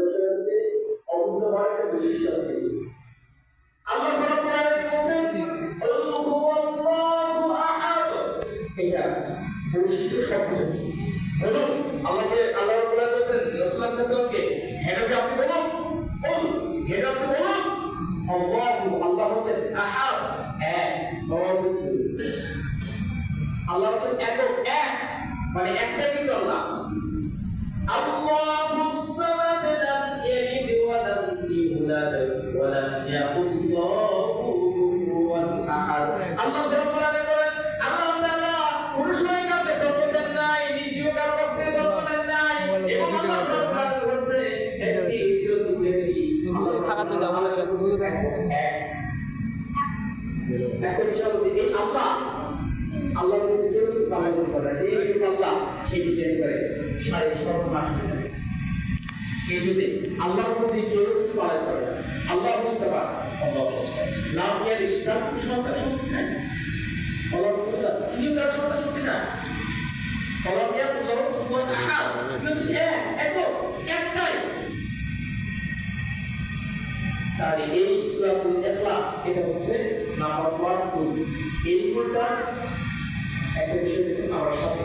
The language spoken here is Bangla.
বিষয় হচ্ছে অবস্থা হওয়ার একটা বৈশিষ্ট্য আছে। আল্লাহ রাব্বুল আলামিন বলেন কুল হুয়াল্লাহু আহাদ, এটা বৈশিষ্ট্য সবকিছু বলুন। আল্লাহ রাব্বুল আলামিন বলেন রাসূলুল্লাহ সাল্লাল্লাহু আলাইহি ওয়াসাল্লামকে, হে নবী আপনি বলুন, বল হে আপনি বলুন আল্লাহু, আল্লাহ হচ্ছেন আহাদ, এক, অদ্বিতীয়। আল্লাহ হচ্ছেন একক, এক মানে একটাই কিন্তু আল্লাহ। আল্লাহুস সামাদ লাম ইয়ালিদ ওয়া লাম ইউলাদ ওয়া লাম ইয়াকুল লাহু কুফুওয়ান আহাদ। আল্লাহ রাব্বুল আলামিন বলেন আল্লাহ তাআলা পুরুষই কাউকে জন্ম দেন নাই, নিজেও কারো কাছ থেকে জন্ম নেন নাই, এবং আল্লাহ রাব্বুল আলামিন হচ্ছে একটি চিরন্তনী। আল্লাহ থাকা তো আমাদের কাছে বুঝে দেখো একটা বিষয় হচ্ছে এই আল্লাহ আল্লাহর কেউ পালন করে, যে কেউ আল্লাহ সেই বিচার করে সাড়ে সর্বনাশ হয়ে যাবে। এই যদি আল্লাহর প্রতি কেউ পালন করে, আল্লাহ মুস্তাফা আল্লাহ নাম নিয়ে ইসলাম সন্তান শক্তি নাই, আল্লাহ তিনিও তার সন্তান শক্তি না, আল্লাহ নিয়ে আল্লাহ কুফুওয়ান আহাদ হচ্ছে এক, একটাই। আর এই সূরাতুল ইখলাস এটা হচ্ছে নাম্বার 1 2 এই কোরআন একটা বিষয় আমরা সাথে